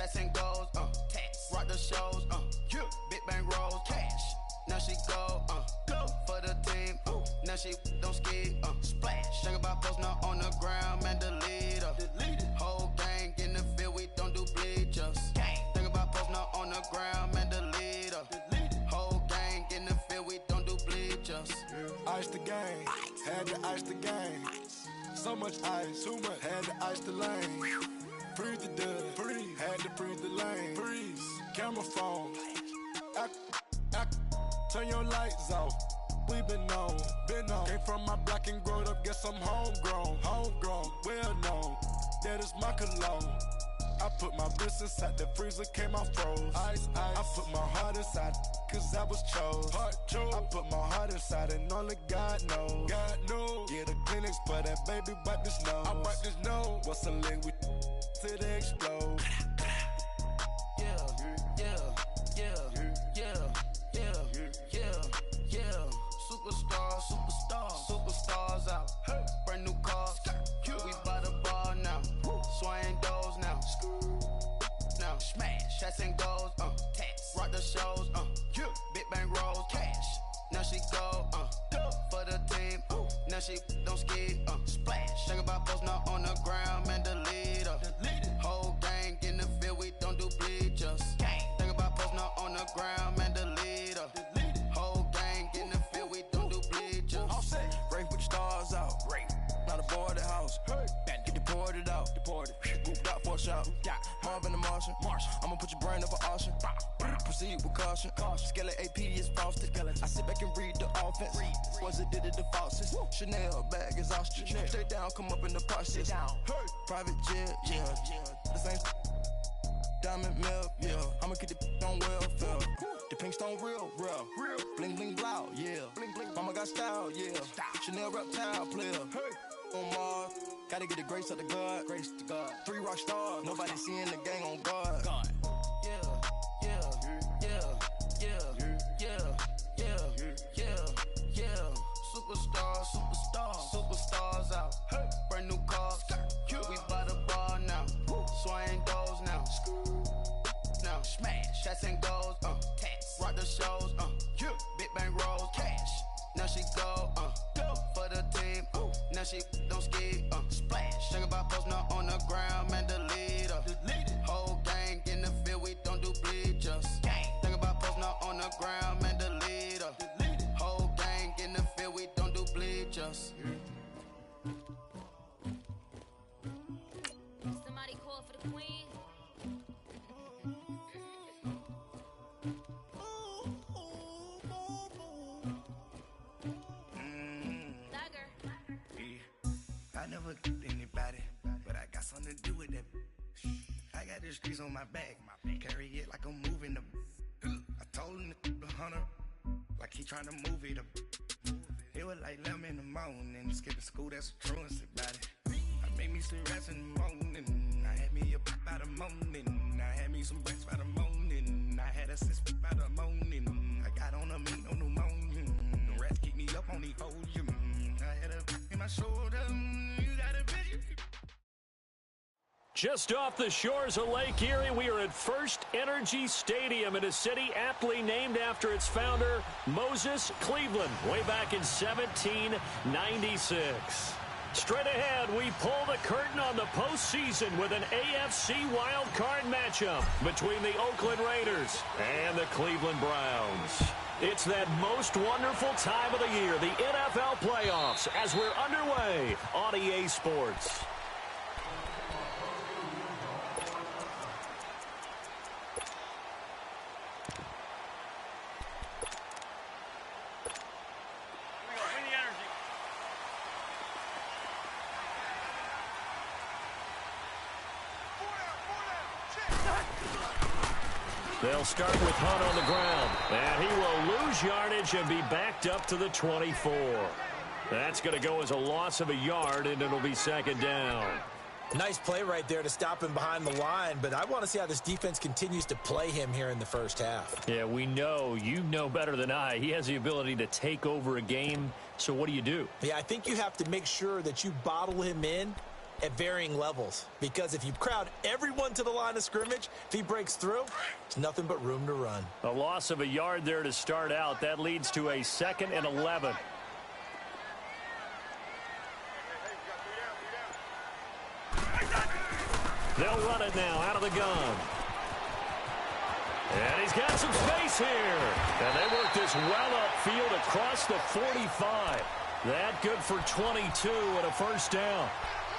chasing goals, tax, rock the shows, big bang rolls, cash. Now she go for the team, now she don't ski, splash. Think about posting her on the ground, man, delete her. Whole gang in the field, we don't do bleachers. Think about posting her on the ground, man, delete her. Whole gang in the field, we don't do bleachers. Ice the game, had to ice the game. So much ice, too much, had to ice the lane. Freeze the dud, freeze, had to freeze the lane. Freeze, camera phone, turn your lights off. We been on. Came from my block and growed up, guess I'm homegrown, well known. That is my cologne. I put my wrist inside the freezer, came out froze. Ice. I put my heart inside, cause I was chose. I put my heart inside and only God knows. Get a Kleenex for that baby, wipe this nose. I wipe this nose. What's a link with till they explode? Superstars out. Brand new cars. We by the bar now. Swaying doors now. Now smash. Chasing goals. Tax. Rock the shows. Big bang rolls. Cash. Now she go. For the team. Now she don't ski. Splash. Think about posting her on the ground, man, delete her. Whole gang in the field, we don't do bleachers. Think about posting her on the ground, man, delete her. Whole gang in the field, we don't do bleachers. Rain put the stars out. Not a board the house. Get deported out. Moved out for a shot. Marvin the Martian. I'ma put your brain up for auction. Proceed with caution. Skeleton AP is frosted. I sit back and read the offense. Was it did it the faucets? Chanel bag is ostrich. Stay down, come up in the process. Private jet, yeah. The same diamond milk, yeah. I'ma get the on welfare. The pink stone real. Bling bling blow, yeah. Mama got style, yeah. Chanel reptile player. On Mars, gotta get the grace of the God. 3 rock stars, nobody seeing the gang on guard. Superstars out. Brand new cars. We by the bar now. Swaying doors now. Now smash. Chasing goals. Tax. Rock the shows. Big bang rolls. Cash. Now she go. For the team. Now she don't ski. Splash. Think about posting her on the ground, man, delete her. Whole gang in the field, we don't do bleachers. Think about posting her on the ground, man, delete her. Whole gang in the field, we don't do bleachers. Somebody call for the queen. I never anybody, but I got something to do with that. I got the streets on my back, carry it like I'm moving the. I told him the hunter, like he trying to move it up. It was like 11 in the morning, skipping school, that's a truancy about it. I made me some rest in the morning, I had me a pop by the morning, I had me some breaks by the morning, I had a six by the morning, I got on a meat on the morning, the rats keep me up on the podium, I had a in my shoulder, you got a bitch. Just off the shores of Lake Erie, we are at First Energy Stadium in a city aptly named after its founder, Moses Cleveland, way back in 1796. Straight ahead, we pull the curtain on the postseason with an AFC Wildcard matchup between the Oakland Raiders and the Cleveland Browns. It's that most wonderful time of the year, the NFL playoffs, as we're underway on EA Sports. They'll start with Hunt on the ground, and he will lose yardage and be backed up to the 24. That's going to go as a loss of a yard, and it'll be second down. Nice play right there to stop him behind the line, but I want to see how this defense continues to play him here in the first half. Yeah, we know. You know better than I. He has the ability to take over a game, so what do you do? Yeah, I think you have to make sure that you bottle him in at varying levels. Because if you crowd everyone to the line of scrimmage, if he breaks through, there's nothing but room to run. A loss of a yard there to start out. That leads to a 2nd and 11. They'll run it now out of the gun. And he's got some space here. And they work this well upfield across the 45. That good for 22 and a first down.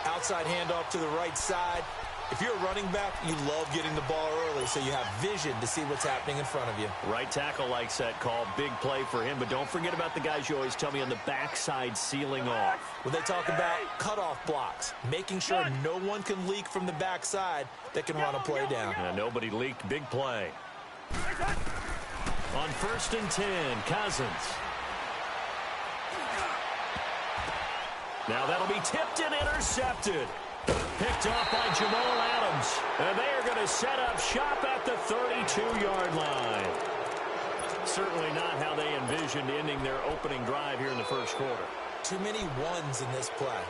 Outside handoff to the right side. If you're a running back, you love getting the ball early so you have vision to see what's happening in front of you. Right tackle likes that call. Big play for him. But don't forget about the guys you always tell me on the backside sealing off. When they talk about cutoff blocks, making sure no one can leak from the backside that can run a play down. And nobody leaked. Big play. On 1st and 10, Cousins. Now that'll be tipped and intercepted. Picked off by Jamal Adams. And they are going to set up shop at the 32-yard line. Certainly not how they envisioned ending their opening drive here in the first quarter. Too many ones in this play.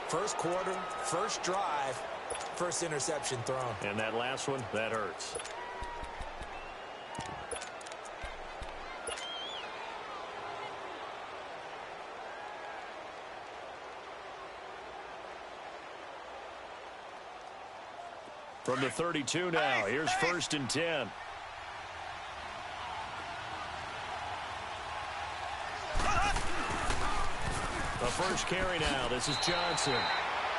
First quarter, first drive, first interception thrown. And that last one, that hurts. From the 32 now, here's 1st and 10. The first carry now, this is Johnson.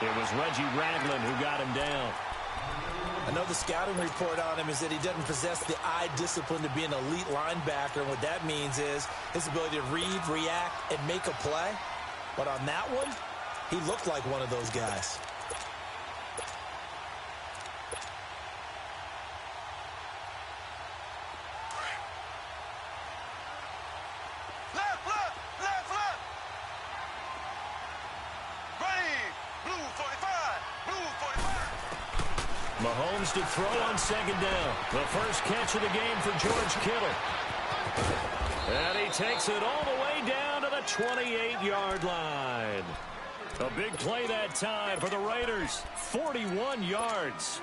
It was Reggie Ragland who got him down. I know the scouting report on him is that he doesn't possess the eye discipline to be an elite linebacker. And what that means is his ability to read, react, and make a play. But on that one, he looked like one of those guys. Mahomes to throw on 2nd down. The first catch of the game for George Kittle. And he takes it all the way down to the 28-yard line. A big play that time for the Raiders. 41 yards.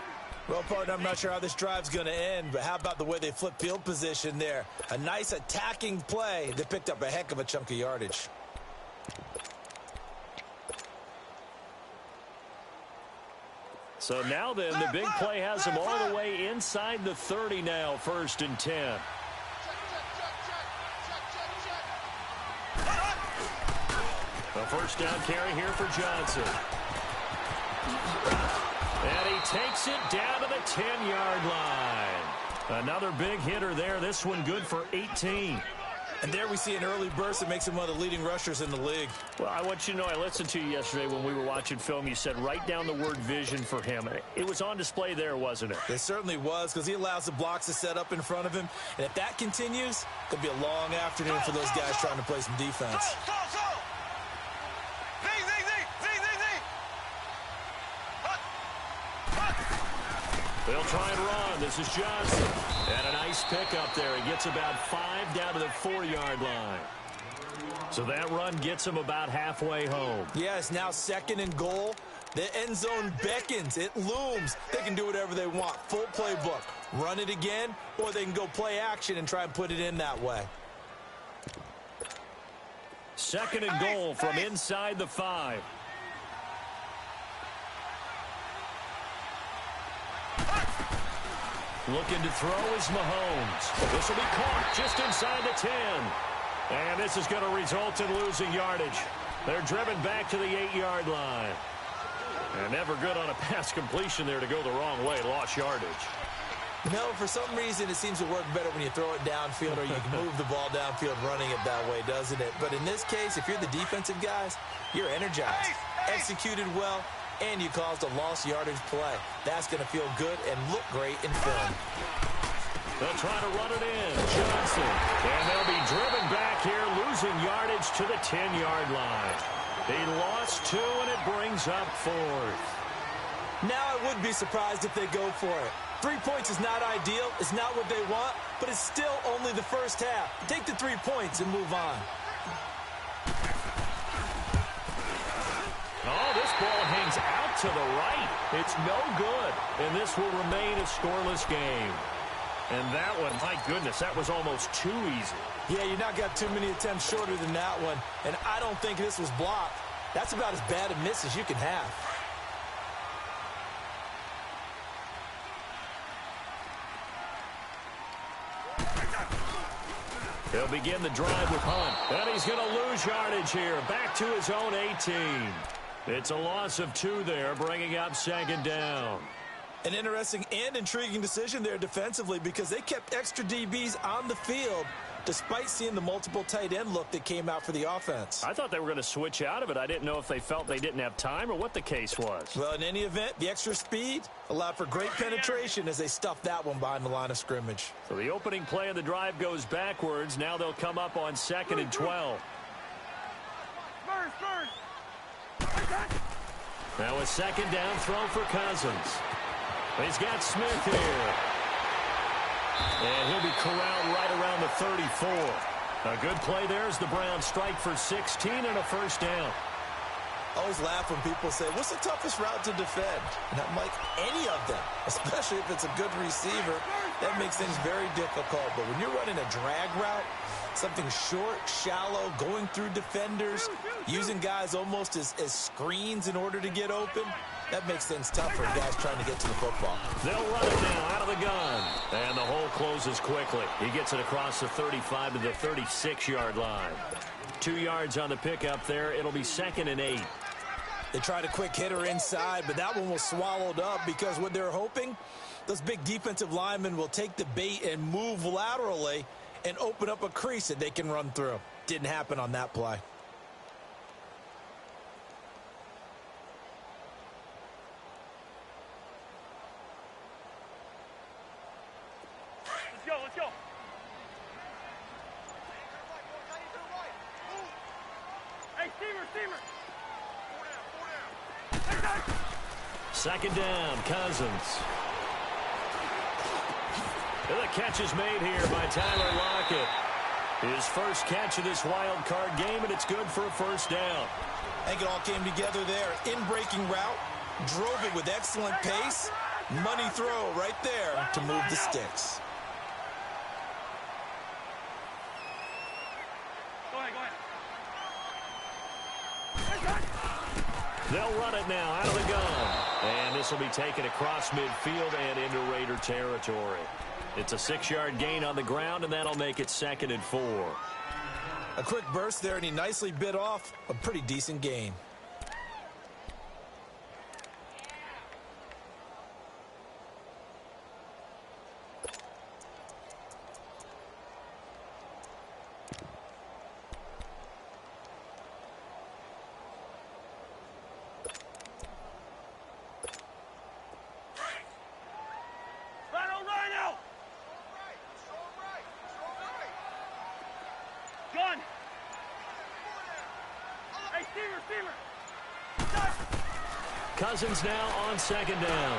Well, partner, I'm not sure how this drive's going to end, but how about the way they flip field position there? A nice attacking play that picked up a heck of a chunk of yardage. So now then, the big play has him all the way inside the 30 now, 1st and 10. A first down carry here for Johnson. And he takes it down to the 10-yard line. Another big hitter there. This one good for 18. And there we see an early burst that makes him one of the leading rushers in the league. Well, I want you to know, I listened to you yesterday when we were watching film. You said write down the word vision for him. It was on display there, wasn't it? It certainly was, because he allows the blocks to set up in front of him. And if that continues, it'll be a long afternoon for those guys trying to play some defense. They'll try and run. This is Johnson. And a nice pickup there. He gets about 5 down to the 4-yard line. So that run gets him about halfway home. Yeah, it's now 2nd and goal. The end zone beckons. It looms. They can do whatever they want. Full playbook. Run it again, or they can go play action and try and put it in that way. 2nd and goal from inside the 5. Looking to throw is Mahomes. This will be caught just inside the 10. And this is going to result in losing yardage. They're driven back to the 8-yard line. And never good on a pass completion there to go the wrong way. Lost yardage. No, for some reason it seems to work better when you throw it downfield or you can move the ball downfield running it that way, doesn't it? But in this case, if you're the defensive guys, you're energized, executed well, and you caused a lost yardage play. That's going to feel good and look great in film. They'll try to run it in. Johnson. And they'll be driven back here, losing yardage to the 10-yard line. He lost 2, and it brings up 4th. Now I would be surprised if they go for it. 3 points is not ideal. It's not what they want, but it's still only the first half. Take the 3 points and move on. Oh, this ball hangs out to the right. It's no good, and this will remain a scoreless game. And that one, my goodness, that was almost too easy. Yeah, you not got too many attempts shorter than that one, and I don't think this was blocked. That's about as bad a miss as you can have. He'll begin the drive with Hunt. And he's going to lose yardage here. Back to his own 18. It's a loss of 2 there, bringing up second down. An interesting and intriguing decision there defensively because they kept extra DBs on the field despite seeing the multiple tight end look that came out for the offense. I thought they were going to switch out of it. I didn't know if they felt they didn't have time or what the case was. Well, in any event, the extra speed allowed for great penetration as they stuffed that one behind the line of scrimmage. So the opening play of the drive goes backwards. Now they'll come up on 2nd and 12. Now a second down throw for Cousins. He's got Smith here. And he'll be corralled right around the 34. A good play there as the Browns strike for 16 and a first down. I always laugh when people say, what's the toughest route to defend? And I'm like, any of them, especially if it's a good receiver. That makes things very difficult. But when you're running a drag route, something short, shallow, going through defenders, using guys almost as screens in order to get open, that makes things tough for guys trying to get to the football. They'll run it now out of the gun. And the hole closes quickly. He gets it across the 35 to the 36-yard line. 2 yards on the pickup there. It'll be 2nd and 8. They tried a quick hitter inside, but that one was swallowed up because what they're hoping, those big defensive linemen will take the bait and move laterally and open up a crease that they can run through. Didn't happen on that play. Let's go. Hey, Steamer. 2nd down, Cousins. And the catch is made here by Tyler Lockett. His first catch of this wild card game, and it's good for a first down. I think it all came together there. In-breaking route, drove it with excellent pace. Money throw right there to move the sticks. They'll run it now out of the gun. And this will be taken across midfield and into Raider territory. It's a 6-yard gain on the ground, and that'll make it 2nd and 4. A quick burst there, and he nicely bit off a pretty decent gain. Cousins now on 2nd down.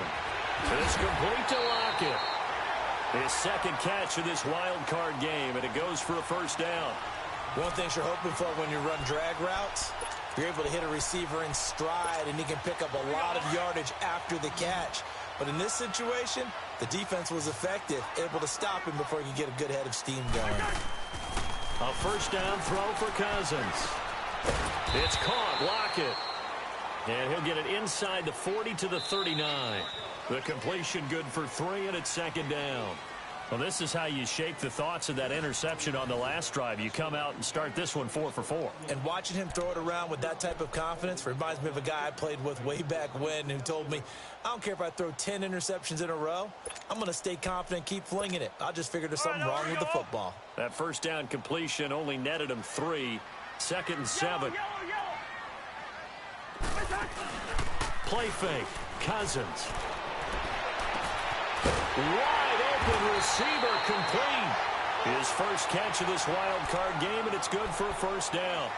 It's complete to Lockett. His 2nd catch of this wild card game, and it goes for a first down. One thing you're hoping for when you run drag routes, you're able to hit a receiver in stride, and he can pick up a lot of yardage after the catch. But in this situation, the defense was effective, able to stop him before he could get a good head of steam going. A first down throw for Cousins. It's caught. Lockett. And he'll get it inside the 40 to the 39. The completion good for 3, and it's 2nd down. Well, this is how you shake the thoughts of that interception on the last drive. You come out and start this one 4 for 4. And watching him throw it around with that type of confidence reminds me of a guy I played with way back when who told me, I don't care if I throw 10 interceptions in a row. I'm going to stay confident, keep flinging it. I just figured there's something wrong with the football. That first down completion only netted him 3. 2nd and 7. Play fake. Cousins. Wide open receiver complete. His first catch of this wild card game, and it's good for a first down.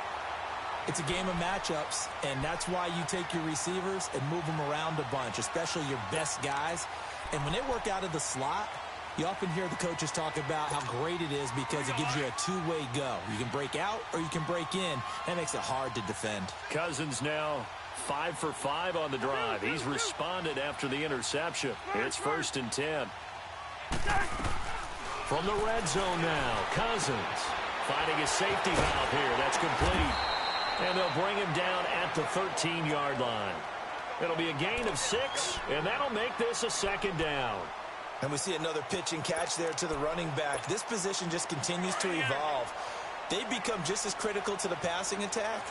It's a game of matchups, and that's why you take your receivers and move them around a bunch, especially your best guys. And when they work out of the slot, you often hear the coaches talk about how great it is because it gives you a two-way go. You can break out or you can break in. That makes it hard to defend. Cousins now 5 for 5 on the drive. He's responded after the interception. It's 1st and 10. From the red zone now, Cousins finding a safety valve here. That's complete. And they'll bring him down at the 13-yard line. It'll be a gain of 6, and that'll make this a 2nd down. And we see another pitch and catch there to the running back. This position just continues to evolve. They become just as critical to the passing attack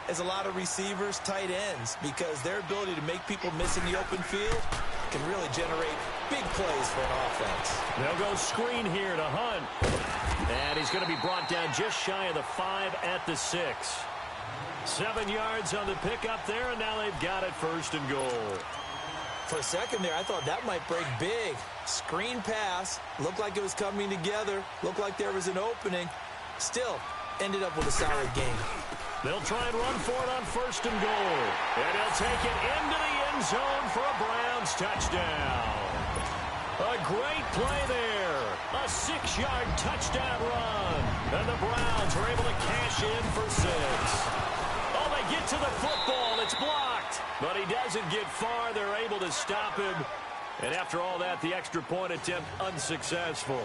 as a lot of receivers, tight ends, because their ability to make people miss in the open field can really generate big plays for an offense. They'll go screen here to Hunt. And he's going to be brought down just shy of the 5 at the 6. 7 yards on the pickup there, and now they've got it 1st and goal. For a second there, I thought that might break big. Screen pass, looked like it was coming together, looked like there was an opening. Still, ended up with a solid game. They'll try and run for it on 1st and goal. And he'll take it into the end zone for a Browns touchdown. A great play there. A 6-yard touchdown run. And the Browns are able to cash in for 6. Oh, they get to the football. It's blocked. But he doesn't get far. They're able to stop him. And after all that, the extra point attempt unsuccessful.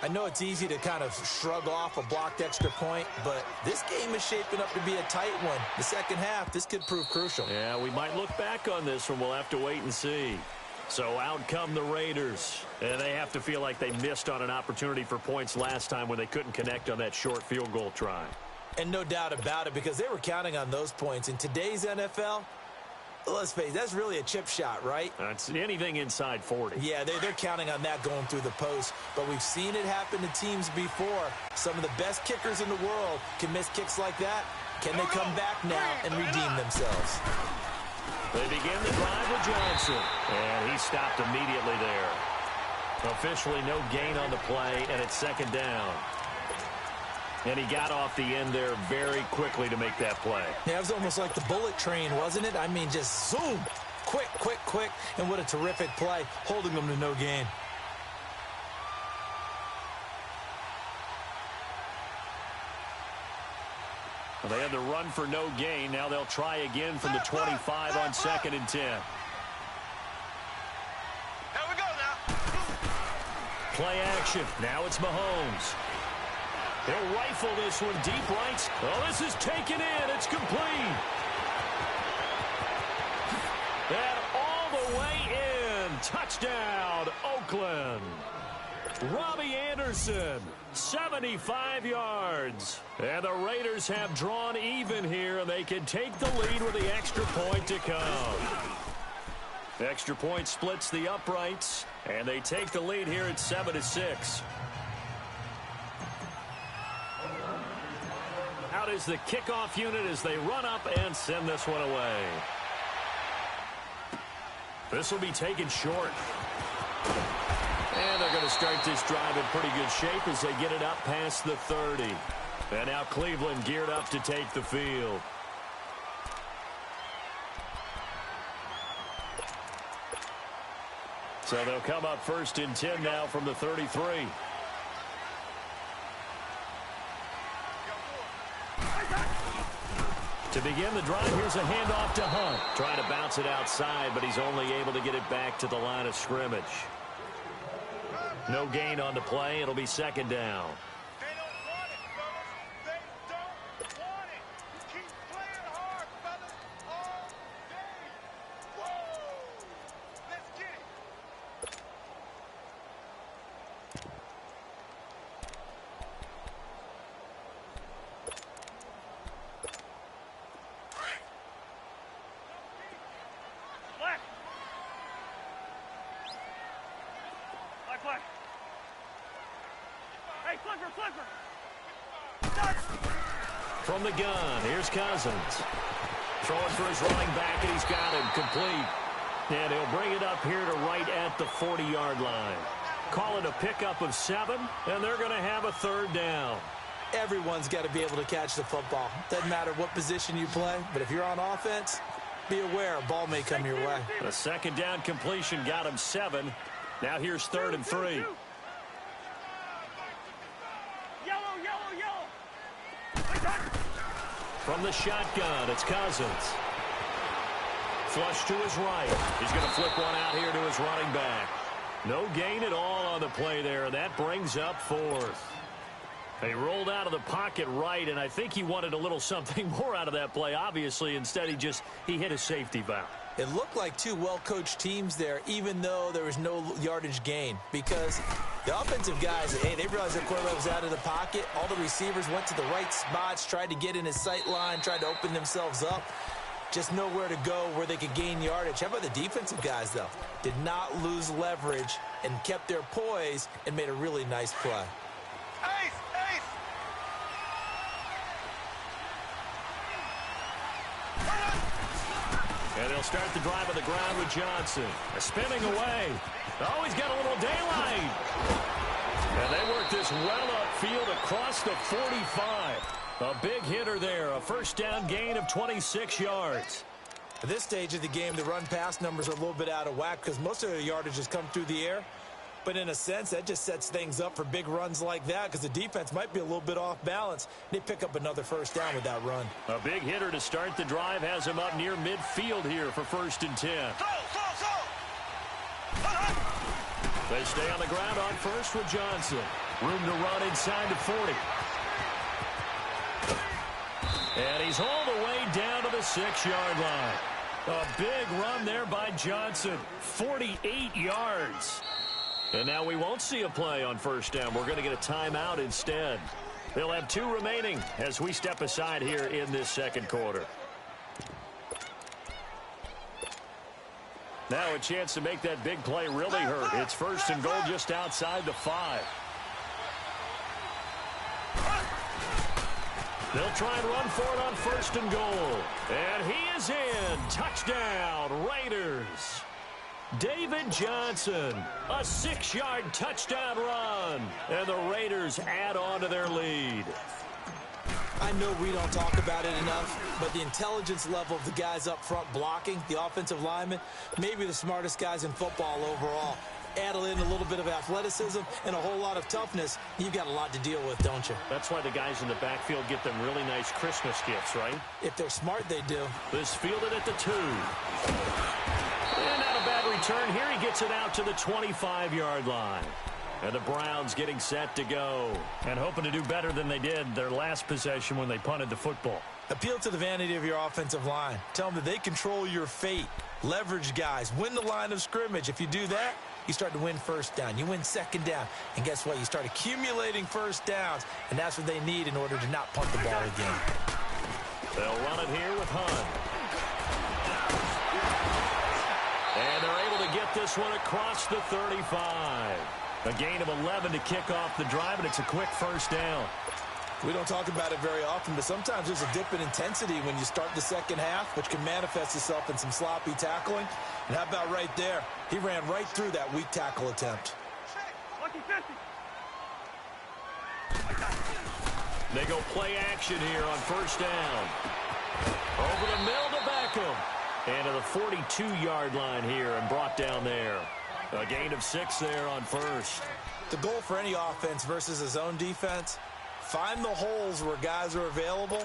I know it's easy to kind of shrug off a blocked extra point, but this game is shaping up to be a tight one. The second half, this could prove crucial. Yeah, we might look back on this one. We'll have to wait and see. So out come the Raiders. And they have to feel like they missed on an opportunity for points last time when they couldn't connect on that short field goal try. And no doubt about it, because they were counting on those points. In today's NFL, let's face it, that's really a chip shot, right? That's anything inside 40. Yeah, they're counting on that going through the post. But we've seen it happen to teams before. Some of the best kickers in the world can miss kicks like that. Can they come back now and redeem themselves? They begin the drive with Johnson. And he stopped immediately there. Officially no gain on the play, and it's 2nd down. And he got off the end there very quickly to make that play. Yeah, it was almost like the bullet train, wasn't it? I mean, just zoom. Quick, quick, quick. And what a terrific play, holding them to no gain. Well, they had the run for no gain. Now they'll try again from the 25 on 2nd and 10. Here we go now. Play action. Now it's Mahomes. They'll rifle this one deep right. Oh, this is taken in. It's complete. And all the way in. Touchdown, Oakland. Robbie Anderson, 75 yards. And the Raiders have drawn even here, and they can take the lead with the extra point to come. Extra point splits the uprights, and they take the lead here at 7-6. Out is the kickoff unit as they run up and send this one away. This will be taken short. And they're going to start this drive in pretty good shape as they get it up past the 30. And now Cleveland geared up to take the field. So they'll come up 1st and 10 now from the 33. To begin the drive, here's a handoff to Hunt. Trying to bounce it outside, but he's only able to get it back to the line of scrimmage. No gain on the play. It'll be 2nd down. They don't want it, fellas. They don't want it. Keep playing hard, fellas. All day. Whoa. Let's get it. Black. Black. Hey, flipper. From the gun, here's Cousins. Throwing for his running back, and he's got him complete. And he'll bring it up here to right at the 40-yard line. Call it a pickup of 7, and they're going to have a 3rd down. Everyone's got to be able to catch the football. Doesn't matter what position you play, but if you're on offense, be aware a ball may come your way. The 2nd down completion got him 7. Now here's 3rd and 3. From the shotgun, it's Cousins. Flush to his right. He's going to flip one out here to his running back. No gain at all on the play there, and that brings up fourth. He rolled out of the pocket right, and I think he wanted a little something more out of that play, obviously. Instead, he hit a safety valve. It looked like two well-coached teams there, even though there was no yardage gain, because the offensive guys, hey, they realized their quarterback was out of the pocket. All the receivers went to the right spots, tried to get in his sight line, tried to open themselves up. Just nowhere to go where they could gain yardage. How about the defensive guys, though? Did not lose leverage and kept their poise and made a really nice play. Ace! And they'll start the drive on the ground with Johnson. Spinning away. Oh, he's got a little daylight. And they work this well upfield across the 45. A big hitter there. A first down gain of 26 yards. At this stage of the game, the run-pass numbers are a little bit out of whack because most of their yardage has come through the air. But in a sense, that just sets things up for big runs like that because the defense might be a little bit off balance. They pick up another first down with that run. A big hitter to start the drive has him up near midfield here for 1st and 10. They stay on the ground on first with Johnson. Room to run inside the 40. And he's all the way down to the 6-yard line. A big run there by Johnson. 48 yards. And now we won't see a play on first down. We're going to get a timeout instead. They'll have 2 remaining as we step aside here in this second quarter. Now a chance to make that big play really hurt. It's 1st and goal just outside the 5. They'll try and run for it on 1st and goal. And he is in. Touchdown, Raiders. David Johnson, a 6-yard touchdown run. And the Raiders add on to their lead. I know we don't talk about it enough, but the intelligence level of the guys up front blocking, the offensive linemen, maybe the smartest guys in football overall. Add in a little bit of athleticism and a whole lot of toughness, you've got a lot to deal with, don't you? That's why the guys in the backfield get them really nice Christmas gifts, right? If they're smart, they do. This fielded at the 2. And not a bad return here. He gets it out to the 25-yard line. And the Browns getting set to go. And hoping to do better than they did their last possession when they punted the football. Appeal to the vanity of your offensive line. Tell them that they control your fate. Leverage guys. Win the line of scrimmage. If you do that, you start to win first down. You win second down. And guess what? You start accumulating first downs. And that's what they need in order to not punt the ball again. They'll run it here with Hunt. And they're able to get this one across the 35. A gain of 11 to kick off the drive, and it's a quick first down. We don't talk about it very often, but sometimes there's a dip in intensity when you start the second half, which can manifest itself in some sloppy tackling. And how about right there? He ran right through that weak tackle attempt. They go play action here on first down. Over the middle to Beckham. And to the 42-yard line here and brought down there. A gain of 6 there on first. The goal for any offense versus his own defense, find the holes where guys are available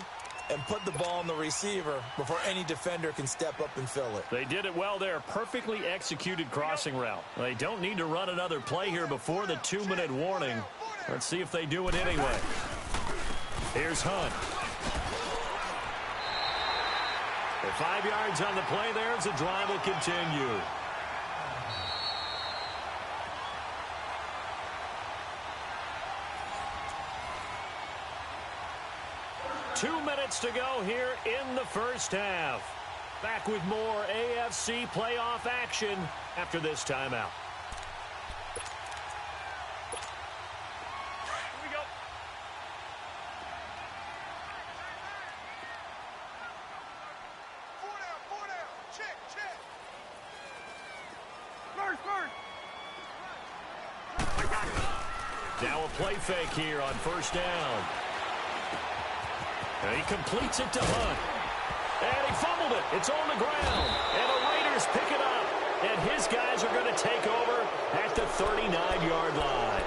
and put the ball on the receiver before any defender can step up and fill it. They did it well there. Perfectly executed crossing route. They don't need to run another play here before the 2-minute warning. Let's see if they do it anyway. Here's Hunt. 5 yards on the play there as the drive will continue. Two minutes to go here in the first half. Back with more AFC playoff action after this timeout. Here we go. Four down. Check. First. Now a play fake here on first down. And he completes it to Hunt. And he fumbled it. It's on the ground. And the Raiders pick it up. And his guys are going to take over at the 39-yard line.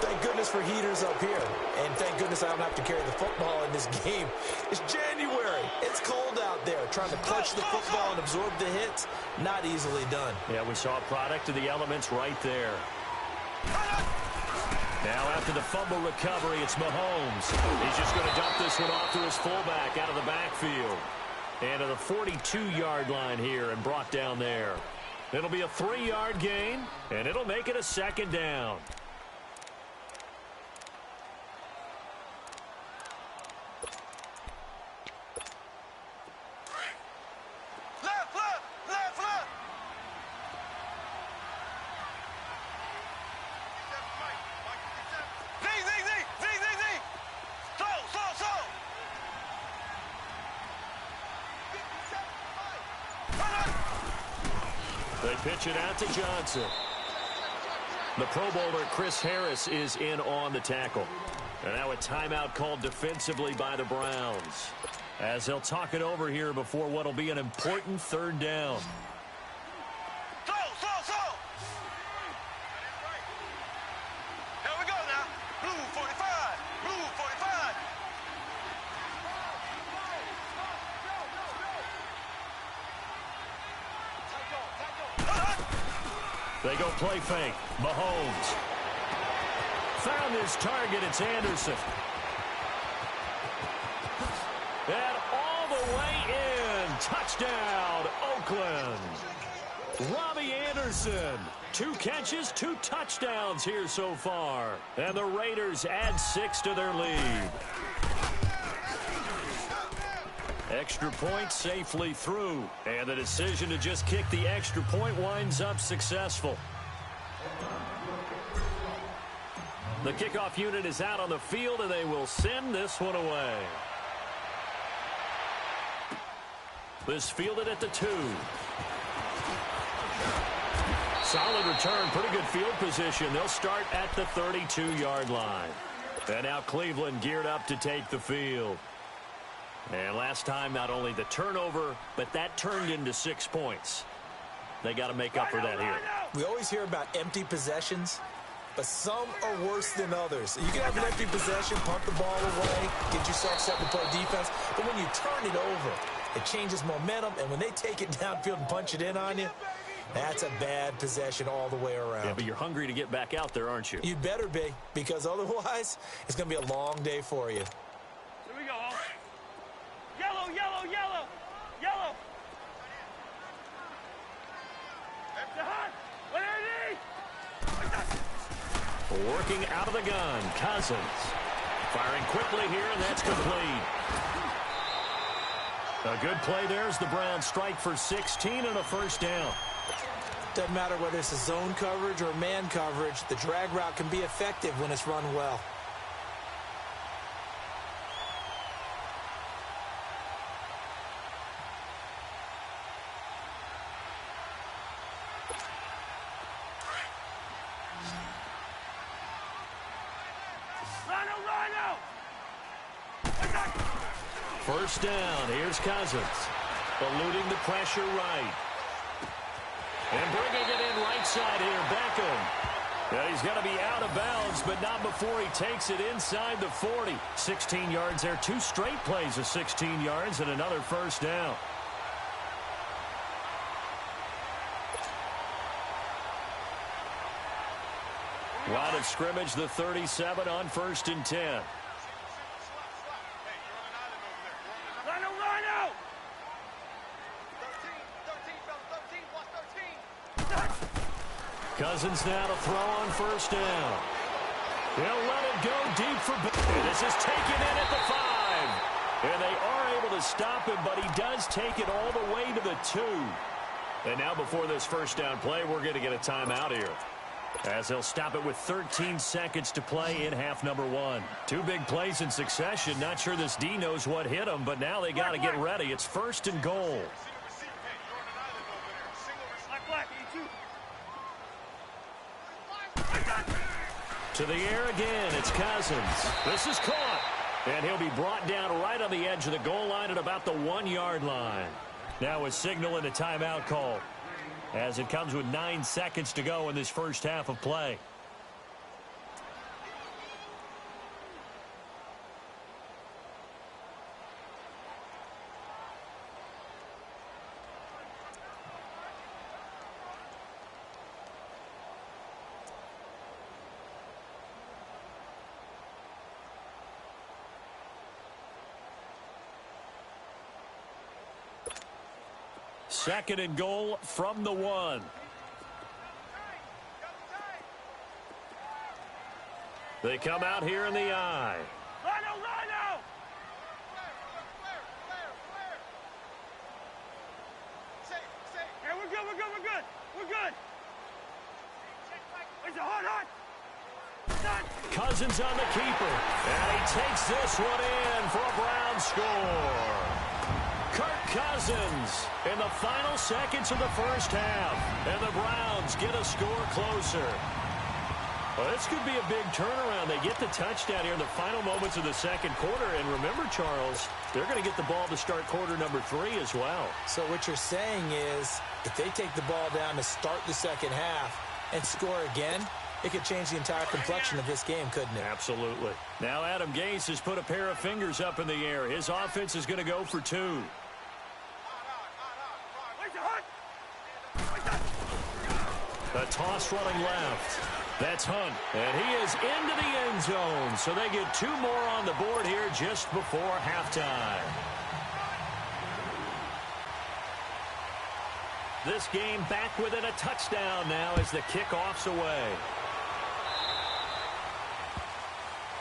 Thank goodness famous for heaters up here. And thank goodness I don't have to carry the football in this game. It's January. It's cold out there. Trying to clutch the football and absorb the hits, not easily done. Yeah, we saw a product of the elements right there. Now after the fumble recovery, it's Mahomes. He's just going to dump this one off to his fullback out of the backfield. And to the 42-yard line here and brought down there. It'll be a 3-yard gain, and it'll make it a second down. They pitch it out to Johnson. The Pro Bowler Chris Harris is in on the tackle. And now a timeout called defensively by the Browns, as they'll talk it over here before what will be an important third down. Here we go now. Blue 45. Blue 45. They go play fake. Mahomes found his target. It's Anderson. And all the way in. Touchdown, Oakland. Robbie Anderson. 2 catches, 2 touchdowns here so far. And the Raiders add 6 to their lead. Extra point safely through. And the decision to just kick the extra point winds up successful. The kickoff unit is out on the field, and they will send this one away. This fielded at the 2. Solid return, pretty good field position. They'll start at the 32-yard line. And now Cleveland geared up to take the field. And last time, not only the turnover, but that turned into 6 points. They got to make up for that here. We always hear about empty possessions, but some are worse than others. You can have an empty possession, punt the ball away, get yourself set to play defense, but when you turn it over, it changes momentum, and when they take it downfield and punch it in on you, that's a bad possession all the way around. Yeah, but you're hungry to get back out there, aren't you? You better be, because otherwise, it's going to be a long day for you. Here we go. Yellow, yellow, yellow, yellow. Working out of the gun, Cousins. Firing quickly here, and that's complete. A good play there as the Browns strike for 16 and a first down. Doesn't matter whether it's a zone coverage or man coverage, the drag route can be effective when it's run well. First down, here's Cousins. Eluding the pressure right. And bringing it in right side here, Beckham. Yeah, he's got to be out of bounds, but not before he takes it inside the 40. 16 yards there, 2 straight plays of 16 yards and another first down. Line of scrimmage, the 37 on 1st and 10. Cousins now to throw on first down. They'll let it go deep for Beckham. This is taken in at the 5. And they are able to stop him, but he does take it all the way to the 2. And now before this first down play, we're going to get a timeout here, as they'll stop it with 13 seconds to play in half number 1. 2 big plays in succession. Not sure this D knows what hit him, but now they got to get ready. It's 1st and goal. To the air again, it's Cousins. This is caught, and he'll be brought down right on the edge of the goal line at about the 1-yard line. Now a signal and a timeout call, as it comes with 9 seconds to go in this first half of play. 2nd and goal from the 1. They come out here in the I. Rhino! Hey, we're good. It's a hard. Cousins on the keeper. And he takes this one in for a Brown score. Kirk Cousins in the final seconds of the first half. And the Browns get a score closer. Well, this could be a big turnaround. They get the touchdown here in the final moments of the second quarter. And remember, Charles, they're going to get the ball to start quarter number 3 as well. So what you're saying is if they take the ball down to start the second half and score again, it could change the entire complexion of this game, couldn't it? Absolutely. Now Adam Gase has put a pair of fingers up in the air. His offense is going to go for 2. A toss running left. That's Hunt. And he is into the end zone. So they get 2 more on the board here just before halftime. This game back within a touchdown now as the kickoff's away.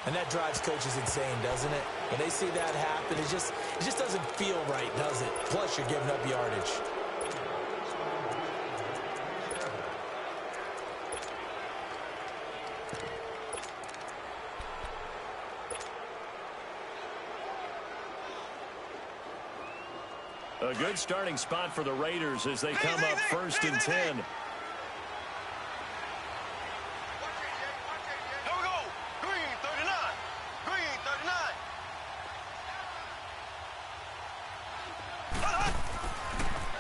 And that drives coaches insane, doesn't it? When they see that happen, it just doesn't feel right, does it? Plus, you're giving up yardage. A good starting spot for the Raiders as they come up 1st and 10.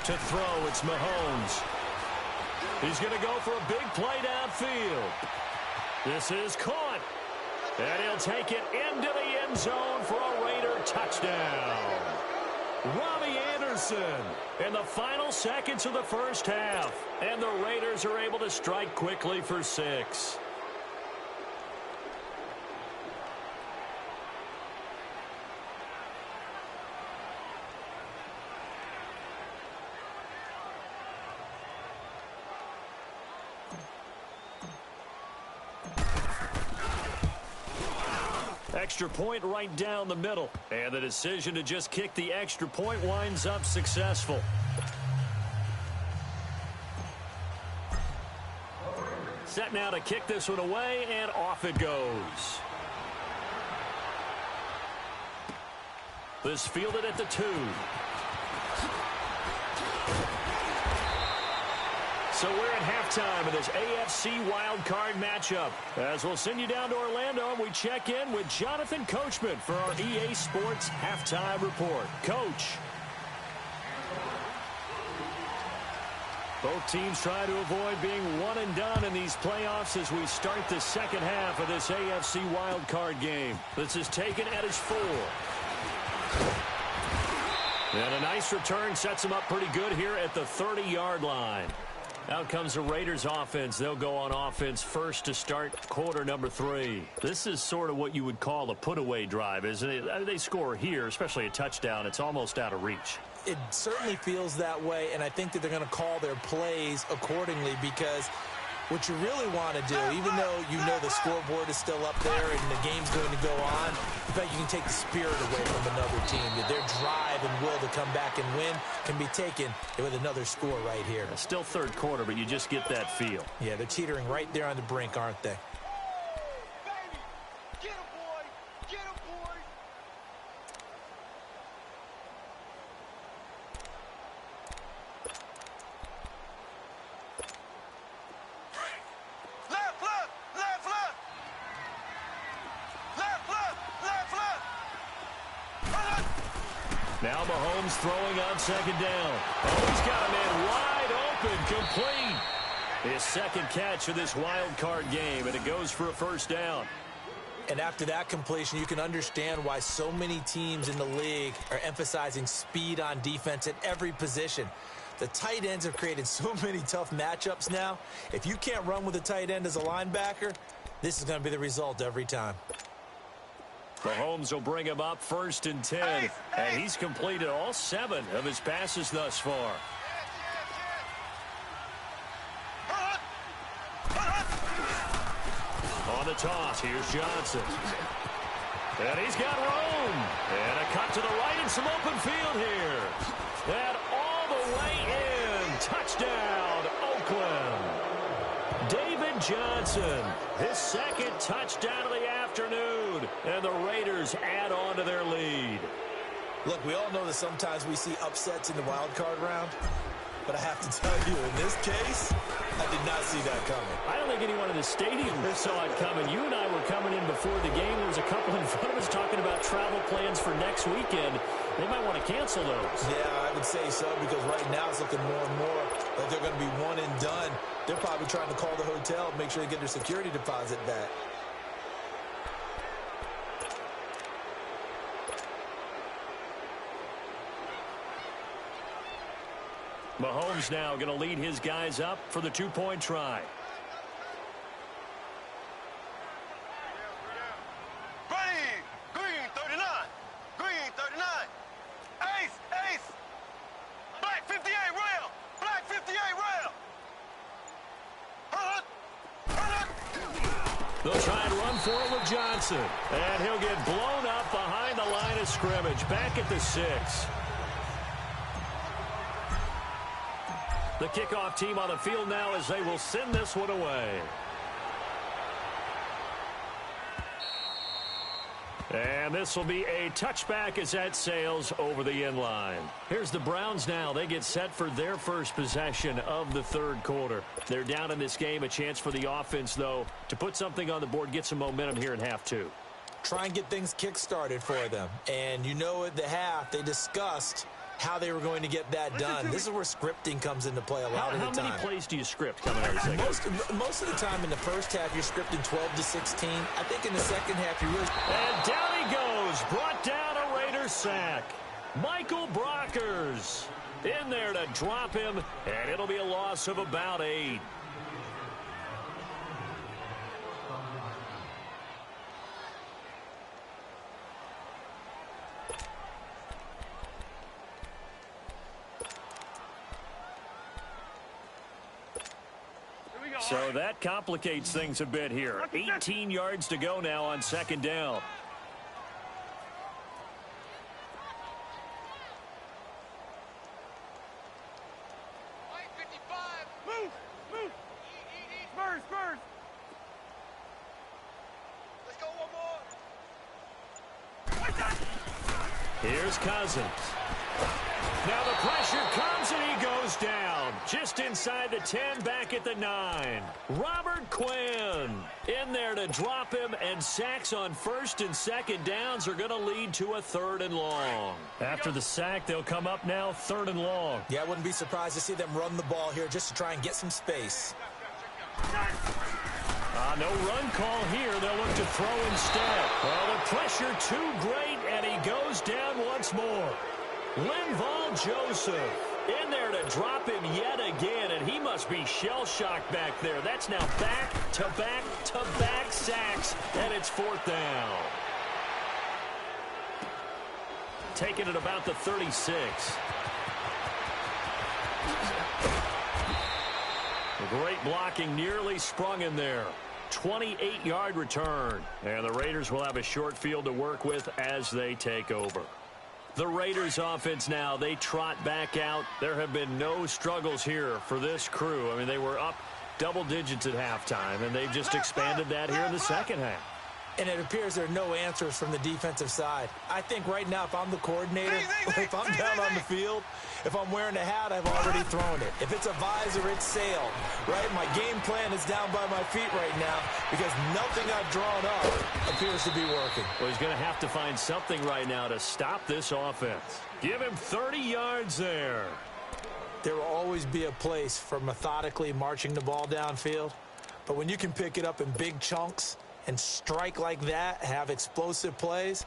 To throw, it's Mahomes. He's going to go for a big play downfield. This is caught. And he'll take it into the end zone for a Raider touchdown. Robbie Anderson in the final seconds of the first half. And the Raiders are able to strike quickly for 6. Extra point right down the middle. And the decision to just kick the extra point winds up successful. Set now to kick this one away, and off it goes. This fielded at the 2. So we're at halftime of this AFC Wildcard matchup. As we'll send you down to Orlando, and we check in with Jonathan Coachman for our EA Sports Halftime Report. Coach. Both teams try to avoid being one and done in these playoffs as we start the second half of this AFC Wildcard game. This is taken at his 4. And a nice return sets him up pretty good here at the 30-yard line. Out comes the Raiders offense. They'll go on offense first to start quarter number 3. This is sort of what you would call a put-away drive, isn't it? They score here, especially a touchdown. It's almost out of reach. It certainly feels that way, and I think that they're going to call their plays accordingly because what you really want to do, even though you know the scoreboard is still up there and the game's going to go on, in fact, you can take the spirit away from another team. Their drive and will to come back and win can be taken with another score right here. Still third quarter, but you just get that feel. Yeah, they're teetering right there on the brink, aren't they? Now Mahomes throwing on second down. Oh, he's got a man wide open, complete. His second catch of this wild card game, and it goes for a first down. And after that completion, you can understand why so many teams in the league are emphasizing speed on defense at every position. The tight ends have created so many tough matchups now. If you can't run with a tight end as a linebacker, this is going to be the result every time. Mahomes will bring him up 1st and 10, and he's completed all 7 of his passes thus far. On the toss, here's Johnson. And he's got room. And a cut to the right and some open field here. And all the way in. Touchdown, Oakland. David Johnson, his second touchdown of the afternoon. And the Raiders add on to their lead. Look, we all know that sometimes we see upsets in the wild card round. But I have to tell you, in this case, I did not see that coming. I don't think anyone in the stadium saw it coming. You and I were coming in before the game. There was a couple in front of us talking about travel plans for next weekend. They might want to cancel those. Yeah, I would say so, because right now it's looking more and more like they're going to be one and done. They're probably trying to call the hotel and make sure they get their security deposit back. Mahomes now going to lead his guys up for the two-point try. Green 39. Green 39. Ace, ace. Black 58 rail. Black 58 rail. They'll try and run for it with Johnson. And he'll get blown up behind the line of scrimmage. Back at the 6. The kickoff team on the field now as they will send this one away. And this will be a touchback as that sails over the end line. Here's the Browns now. They get set for their first possession of the third quarter. They're down in this game. A chance for the offense, though, to put something on the board, get some momentum here in half two. Try and get things kick-started for them. And you know at the half, they discussed how they were going to get that done. This is where scripting comes into play a lot of the time. How many plays do you script coming out of the second? Most of the time in the first half, you're scripting 12 to 16. I think in the second half, you really... And down he goes. Brought down a Raiders sack. Michael Brockers in there to drop him, and it'll be a loss of about 8. So that complicates things a bit here. 18 yards to go now on second down. Move, move. Spurs. Let's go one more. Here's Cousins. Now the pressure comes and he goes down. Just inside the 10, back at the 9. Robert Quinn in there to drop him, and sacks on first and second downs are going to lead to a 3rd and long. After the sack, they'll come up now 3rd and long. Yeah, I wouldn't be surprised to see them run the ball here just to try and get some space. No run call here. They'll look to throw instead. Well, the pressure too great, and he goes down once more. Linval Joseph in there to drop him yet again, and he must be shell-shocked back there. That's now back-to-back-to-back sacks, and it's 4th down. Taken at about the 36. Great blocking, nearly sprung in there. 28-yard return, and the Raiders will have a short field to work with as they take over. The Raiders offense now, they trot back out. There have been no struggles here for this crew. I mean, they were up double digits at halftime, and they've just expanded that here in the second half. And it appears there are no answers from the defensive side. I think right now, if I'm the coordinator, if I'm down on the field, if I'm wearing a hat, I've already thrown it. If it's a visor, it's sailed, right? My game plan is down by my feet right now because nothing I've drawn up appears to be working. Well, he's going to have to find something right now to stop this offense. Give him 30 yards there. There will always be a place for methodically marching the ball downfield, but when you can pick it up in big chunks and strike like that, have explosive plays,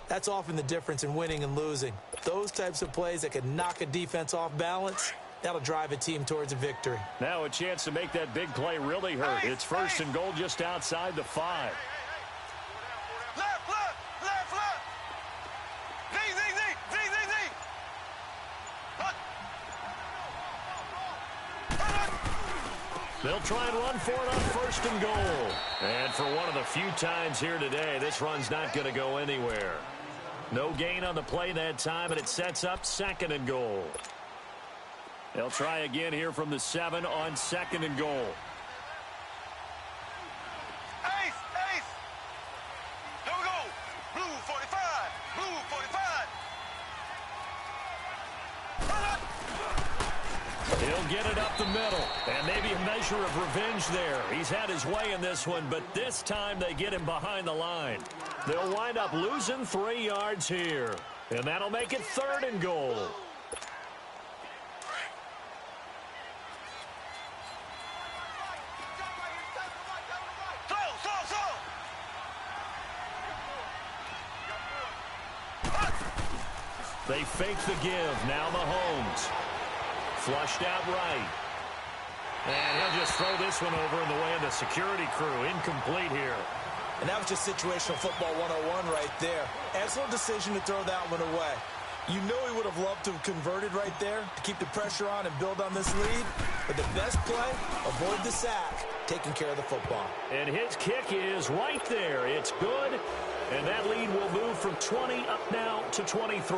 that's often the difference in winning and losing. Those types of plays that can knock a defense off balance, that'll drive a team towards a victory. Now a chance to make that big play really hurt. It's 1st and goal just outside the 5. Left. Z. They'll try and run for it on first and goal. And for one of the few times here today, this run's not going to go anywhere. No gain on the play that time, and it sets up second and goal. They'll try again here from the 7 on second and goal. Ace! Here we go! Blue 45! Blue 45! He'll get it up the middle, and maybe a measure of revenge there. He's had his way in this one, but this time they get him behind the line. They'll wind up losing 3 yards here, and that'll make it third and goal. They fake the give. Now Mahomes. Flushed out right. And he'll just throw this one over in the way of the security crew. Incomplete here. And that was just situational football 101 right there. Excellent decision to throw that one away. You know he would have loved to have converted right there to keep the pressure on and build on this lead. But the best play, avoid the sack, taking care of the football. And his kick is right there. It's good. And that lead will move from 20 up now to 23.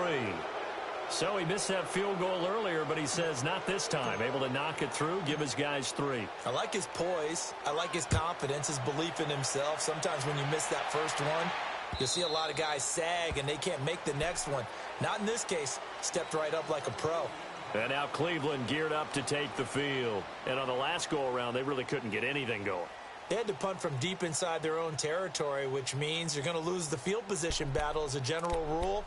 So he missed that field goal earlier, but he says not this time. Able to knock it through, give his guys 3. I like his poise. I like his confidence, his belief in himself. Sometimes when you miss that first one, you'll see a lot of guys sag and they can't make the next one. Not in this case. Stepped right up like a pro. And now Cleveland geared up to take the field. And on the last go-around, they really couldn't get anything going. They had to punt from deep inside their own territory, which means you're going to lose the field position battle as a general rule.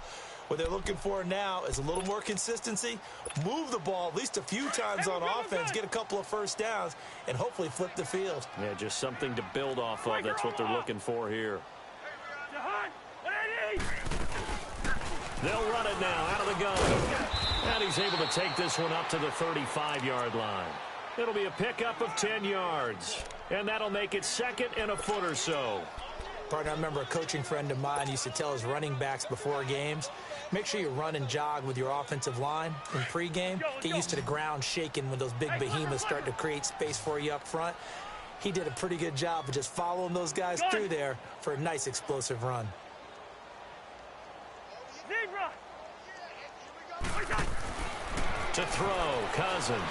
What they're looking for now is a little more consistency, move the ball at least a few times on offense, get a couple of first downs, and hopefully flip the field. Yeah, just something to build off of. That's what they're looking for here. They'll run it now out of the gun. And he's able to take this one up to the 35-yard line. It'll be a pickup of 10 yards. And that'll make it second and a foot or so. Partner, I remember a coaching friend of mine used to tell his running backs before games, make sure you run and jog with your offensive line in pregame. Get used to the ground shaking when those big behemoths start to create space for you up front. He did a pretty good job of just following those guys through there for a nice explosive run. To throw, Cousins.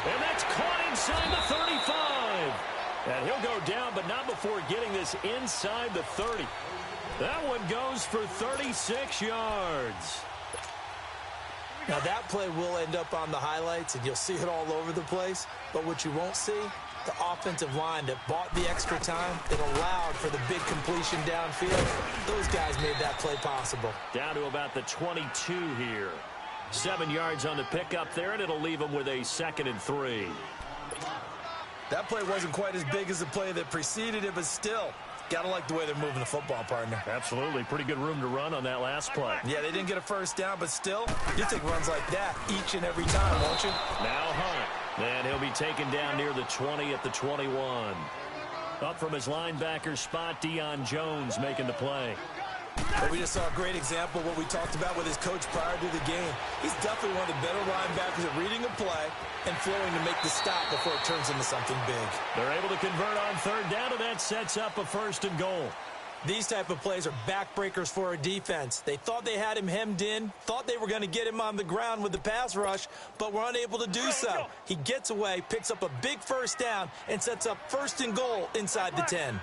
And that's caught inside the 35. And he'll go down, but not before getting this inside the 30. That one goes for 36 yards. Now that play will end up on the highlights, and you'll see it all over the place. But what you won't see, the offensive line that bought the extra time, that allowed for the big completion downfield. Those guys made that play possible. Down to about the 22 here. 7 yards on the pickup there, and it'll leave them with a 2nd and 3. That play wasn't quite as big as the play that preceded it, but still, gotta like the way they're moving the football, partner. Absolutely. Pretty good room to run on that last play. Yeah, they didn't get a first down, but still, you take runs like that each and every time, won't you? Now Hunt. And he'll be taken down near the 20 at the 21. Up from his linebacker spot, Deion Jones making the play. But we just saw a great example of what we talked about with his coach prior to the game. He's definitely one of the better linebackers at reading a play and flowing to make the stop before it turns into something big. They're able to convert on third down, and that sets up a 1st and goal. These type of plays are backbreakers for a defense. They thought they had him hemmed in, thought they were going to get him on the ground with the pass rush, but were unable to do so. He gets away, picks up a big first down, and sets up 1st and goal inside the 10.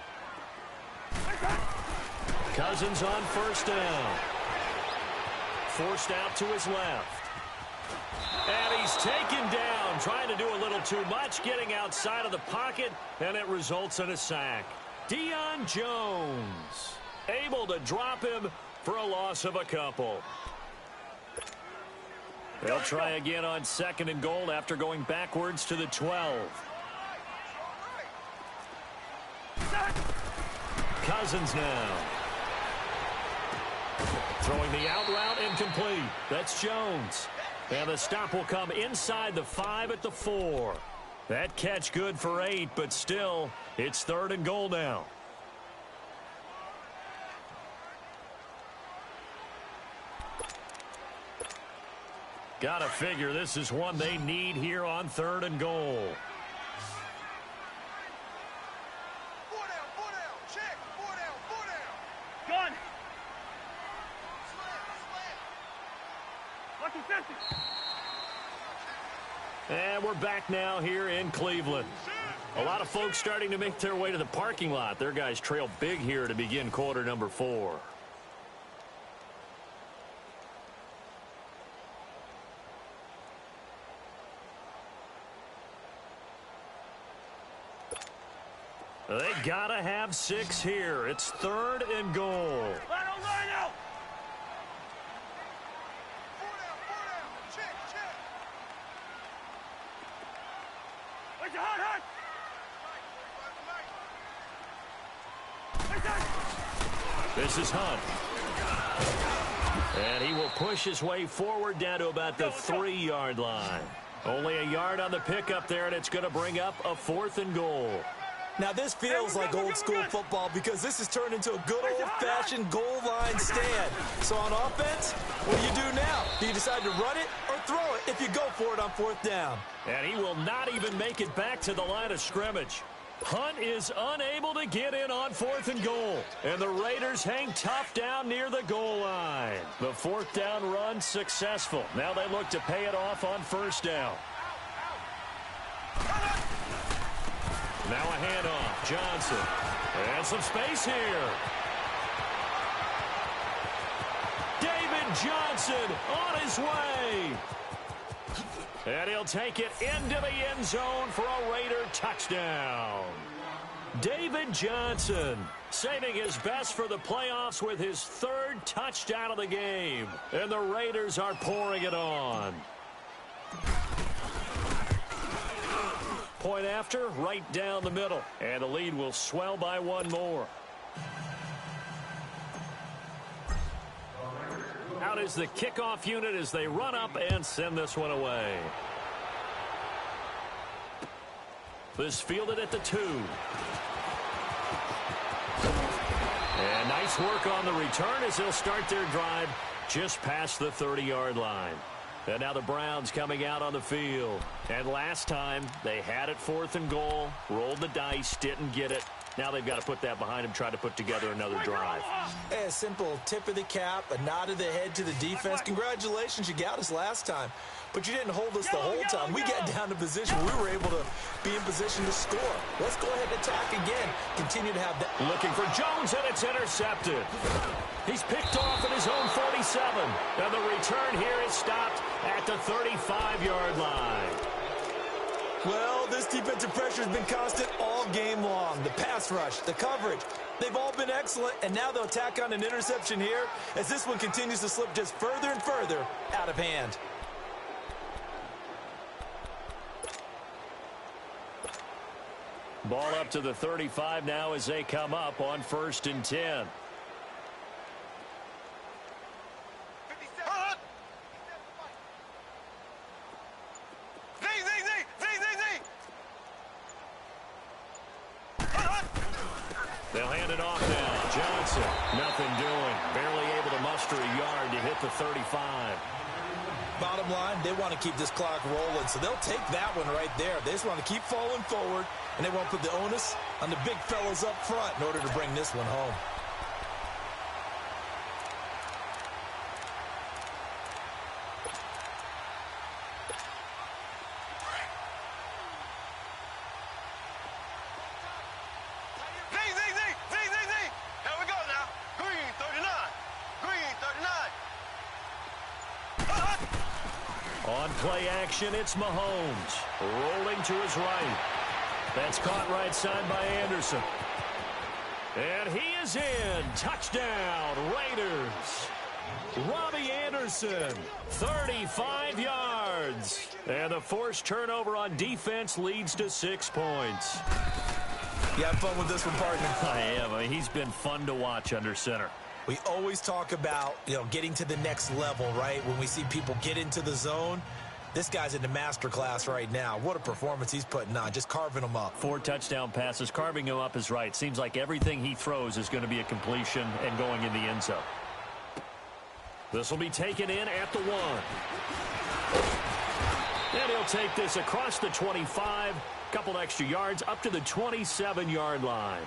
Cousins on 1st down. Forced out to his left. And he's taken down, trying to do a little too much, getting outside of the pocket, and it results in a sack. Deion Jones able to drop him for a loss of a couple. They'll try again on 2nd and goal after going backwards to the 12. Cousins now. Throwing the out route, incomplete. That's Jones. And the stop will come inside the 5 at the 4. That catch good for 8, but still, it's 3rd and goal now. Gotta figure this is one they need here on 3rd and goal. Four down, check, four down. Gun. Lucky 50. And we're back now here in Cleveland. A lot of folks starting to make their way to the parking lot. Their guys trail big here to begin quarter number 4. They gotta have 6 here. It's 3rd and goal. Lino. Four down, check. Where's your hot? This is Hunt. And he will push his way forward down to about the 3-yard line. Only a yard on the pickup there, and it's going to bring up a 4th and goal. Now, this feels like old school football because this has turned into a good old-fashioned goal line stand. So on offense, what do you do now? Do you decide to run it or throw it if you go for it on 4th down? And he will not even make it back to the line of scrimmage. Hunt is unable to get in on 4th and goal. And the Raiders hang tough down near the goal line. The 4th down run successful. Now they look to pay it off on 1st down. Now a handoff. Johnson. And some space here. David Johnson on his way. And he'll take it into the end zone for a Raider touchdown. David Johnson saving his best for the playoffs with his 3rd touchdown of the game. And the Raiders are pouring it on. Point after, right down the middle. And the lead will swell by 1 more. Out is the kickoff unit as they run up and send this one away. This fielded at the 2. And nice work on the return as they'll start their drive just past the 30-yard line. And now the Browns coming out on the field. And last time they had it 4th and goal, rolled the dice, didn't get it. Now they've got to put that behind them, try to put together another drive. A simple tip of the cap, a nod of the head to the defense. Congratulations, you got us last time. But you didn't hold us the whole time. We got down to position. We were able to be in position to score. Let's go ahead and attack again. Continue to have that. Looking for Jones, and it's intercepted. He's picked off at his own 47. And the return here is stopped at the 35-yard line. Well, this defensive pressure has been constant all game long. The pass rush, the coverage, they've all been excellent, and now they'll tack on an interception here as this one continues to slip just further and further out of hand. Ball up to the 35 now as they come up on 1st and 10. They'll hand it off now. Johnson, nothing doing. Barely able to muster a yard to hit the 35. Bottom line, they want to keep this clock rolling, so they'll take that one right there. They just want to keep falling forward, and they won't put the onus on the big fellas up front in order to bring this one home. On play action, it's Mahomes. Rolling to his right. That's caught right side by Anderson. And he is in. Touchdown, Raiders. Robbie Anderson, 35 yards. And the forced turnover on defense leads to 6 points. You have fun with this one, partner? I am. I mean, he's been fun to watch under center. We always talk about, getting to the next level, right? When we see people get into the zone, this guy's in the master class right now. What a performance he's putting on, just carving them up. 4 touchdown passes. Carving him up is right. Seems like everything he throws is going to be a completion and going in the end zone. This will be taken in at the 1. And he'll take this across the 25, couple extra yards up to the 27-yard line.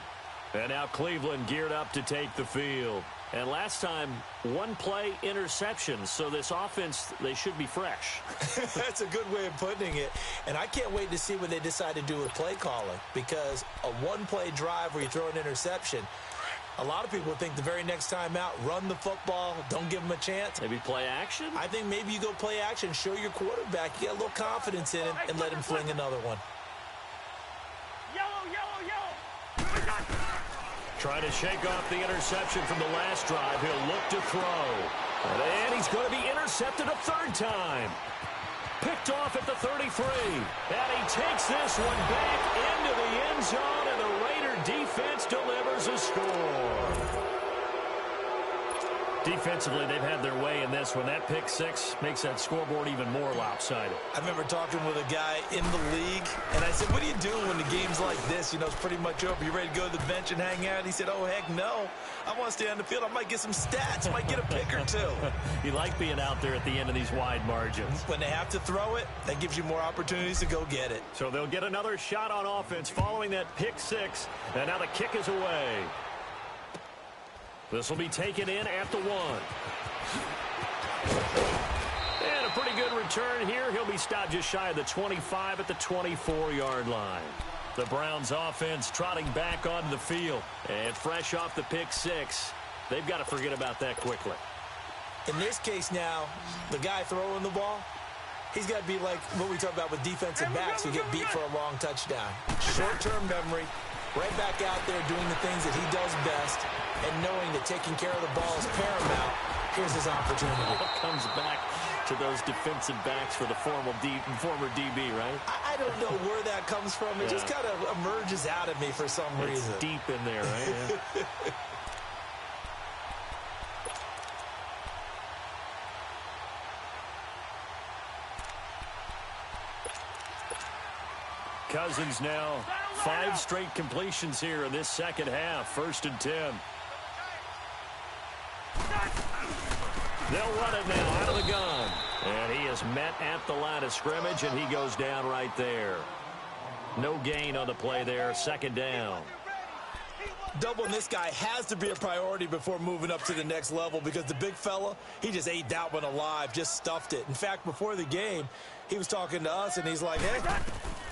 And now Cleveland geared up to take the field. And last time, one play interception, so this offense, they should be fresh. That's a good way of putting it. And I can't wait to see what they decide to do with play calling, because a one-play drive where you throw an interception, a lot of people think the very next time out, run the football, don't give them a chance. Maybe play action? I think maybe you go play action, show your quarterback, you get a little confidence in him, and let him fling another one. Yellow, yellow, yellow. Trying to shake off the interception from the last drive. He'll look to throw. And he's going to be intercepted a third time. Picked off at the 33. And he takes this one back into the end zone, and the Raider defense delivers a score. Defensively, they've had their way in this one. That pick six makes that scoreboard even more lopsided. I remember talking with a guy in the league, and I said, what do you do when the game's like this? You know, it's pretty much over. You ready to go to the bench and hang out? He said, oh, heck no. I want to stay on the field. I might get some stats. I might get a pick or two. You like being out there at the end of these wide margins. When they have to throw it, that gives you more opportunities to go get it. So they'll get another shot on offense following that pick six, and now the kick is away. This will be taken in at the 1. And a pretty good return here. He'll be stopped just shy of the 25 at the 24-yard line. The Browns offense trotting back onto the field. And fresh off the pick six, they've got to forget about that quickly. In this case now, the guy throwing the ball, he's got to be like what we talk about with defensive backs who get beat for a long touchdown. Short-term memory, right back out there doing the things that he does best, and knowing that taking care of the ball is paramount. Here's his opportunity. Comes back to those defensive backs for the former DB, right? I don't know where that comes from. It just kind of emerges out of me for some reason. It's deep in there, right? Yeah. Cousins now 5 straight completions here in this second half. 1st and 10. They'll run it now out of the gun. And he is met at the line of scrimmage, and he goes down right there. No gain on the play there. 2nd down. Doubling this guy has to be a priority before moving up to the next level, because the big fella, he just ate that one alive, just stuffed it. In fact, before the game, he was talking to us, and he's like, hey,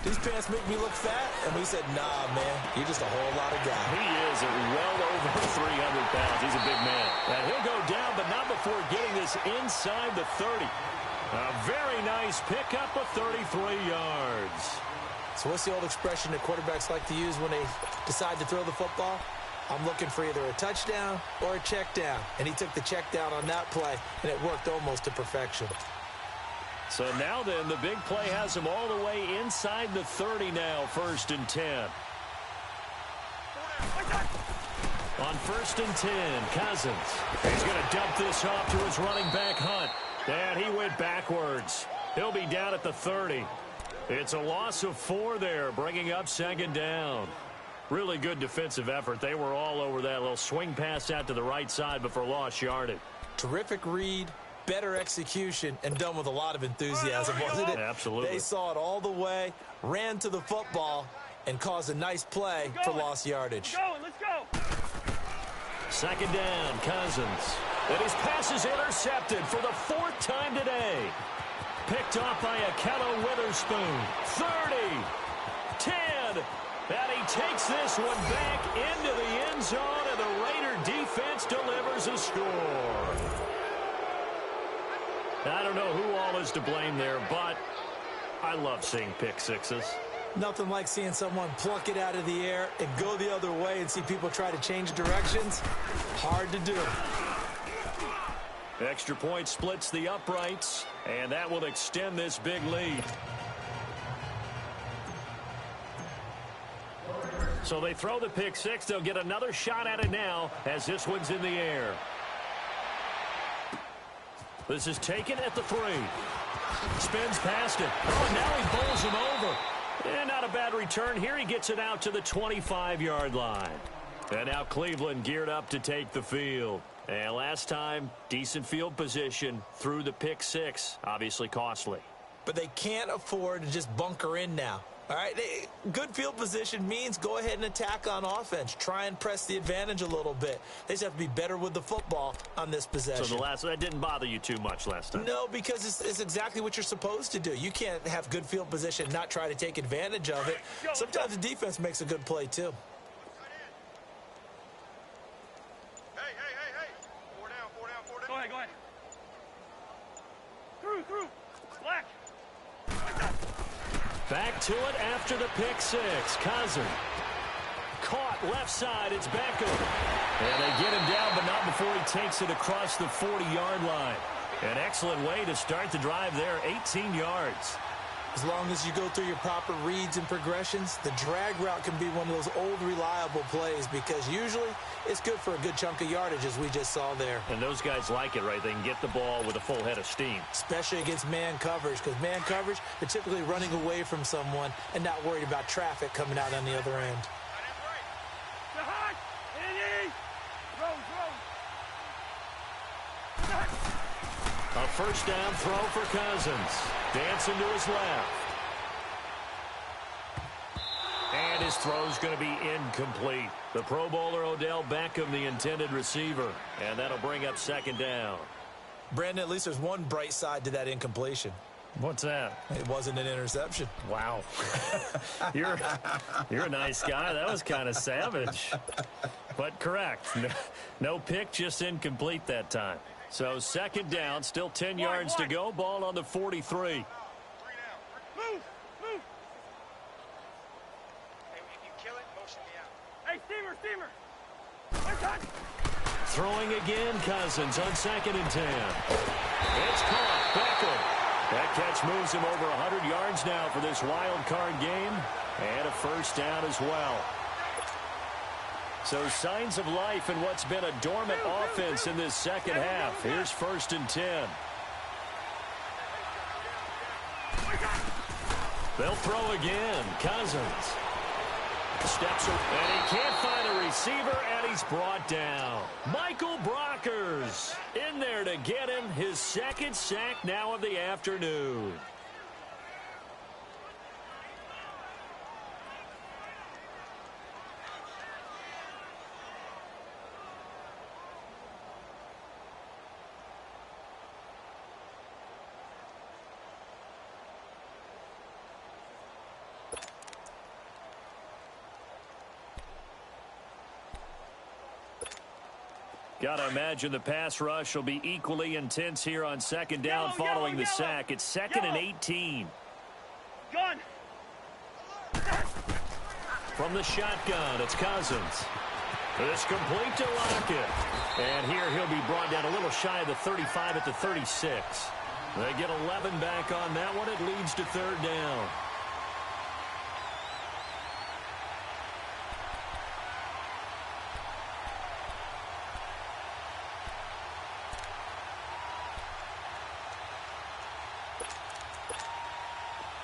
these pants make me look fat? And we said, nah, man, you're just a whole lot of guy. He is at well over 300 pounds. He's a big man. And he'll go down, but not before getting this inside the 30. A very nice pickup of 33 yards. So what's the old expression that quarterbacks like to use when they decide to throw the football? I'm looking for either a touchdown or a check down. And he took the check down on that play, and it worked almost to perfection. So now then, the big play has him all the way inside the 30 now, 1st and 10. On 1st and 10, Cousins. He's going to dump this off to his running back, Hunt. And he went backwards. He'll be down at the 30. It's a loss of 4 there, bringing up 2nd down. Really good defensive effort. They were all over that little swing pass out to the right side before lost yardage. Terrific read, better execution, and done with a lot of enthusiasm, wasn't it? Absolutely. They saw it all the way, ran to the football, and caused a nice play for lost yardage. Let's go. 2nd down, Cousins. And his pass is intercepted for the 4th time today. Picked off by Akello Witherspoon. 30, 10, and he takes this one back into the end zone, and the Raider defense delivers a score. I don't know who all is to blame there, but I love seeing pick sixes. Nothing like seeing someone pluck it out of the air and go the other way and see people try to change directions. Hard to do. Extra point splits the uprights, and that will extend this big lead. So they throw the pick six. They'll get another shot at it now as this one's in the air. This is taken at the 3. Spins past it. Oh, now he bowls him over. And not a bad return here. He gets it out to the 25-yard line. And now Cleveland geared up to take the field. And last time, decent field position through the pick six. Obviously costly. But they can't afford to just bunker in now. All right, good field position means go ahead and attack on offense. Try and press the advantage a little bit. They just have to be better with the football on this possession. So that didn't bother you too much last time? No, because it's exactly what you're supposed to do. You can't have good field position and not try to take advantage of it. Sometimes the defense makes a good play, too. Hey. Go ahead. Through. Black. Back to it after the pick six. Cousin. Caught left side. It's Beckham. And they get him down, but not before he takes it across the 40-yard line. An excellent way to start the drive there. 18 yards. As long as you go through your proper reads and progressions, the drag route can be one of those old reliable plays because usually it's good for a good chunk of yardage, as we just saw there. And those guys like it, right? They can get the ball with a full head of steam. Especially against man coverage, because man coverage, they're typically running away from someone and not worried about traffic coming out on the other end. A first down throw for Cousins. Dancing to his left. And his throw's going to be incomplete. The Pro Bowler Odell Beckham, the intended receiver. And that'll bring up second down. Brandon, at least there's one bright side to that incompletion. What's that? It wasn't an interception. Wow. You're a nice guy. That was kind of savage. But correct. No pick, just incomplete that time. So second down, still 10 yards to go. Ball on the 43. Move. Hey, if you kill it, motion me out. Hey, steamer. Throwing again, Cousins on 2nd and 10. It's caught. Beckham. That catch moves him over 100 yards now for this wild card game. And a first down as well. So signs of life in what's been a dormant offense in this second half. Here's 1st and 10. They'll throw again. Cousins. Steps up, and he can't find a receiver, and he's brought down. Michael Brockers in there to get him his second sack now of the afternoon. Got to imagine the pass rush will be equally intense here on second down following the sack. It's 2nd and 18. Gun. From the shotgun, it's Cousins. It's complete to Lockett. And here he'll be brought down a little shy of the 35 at the 36. They get 11 back on that one. It leads to 3rd down.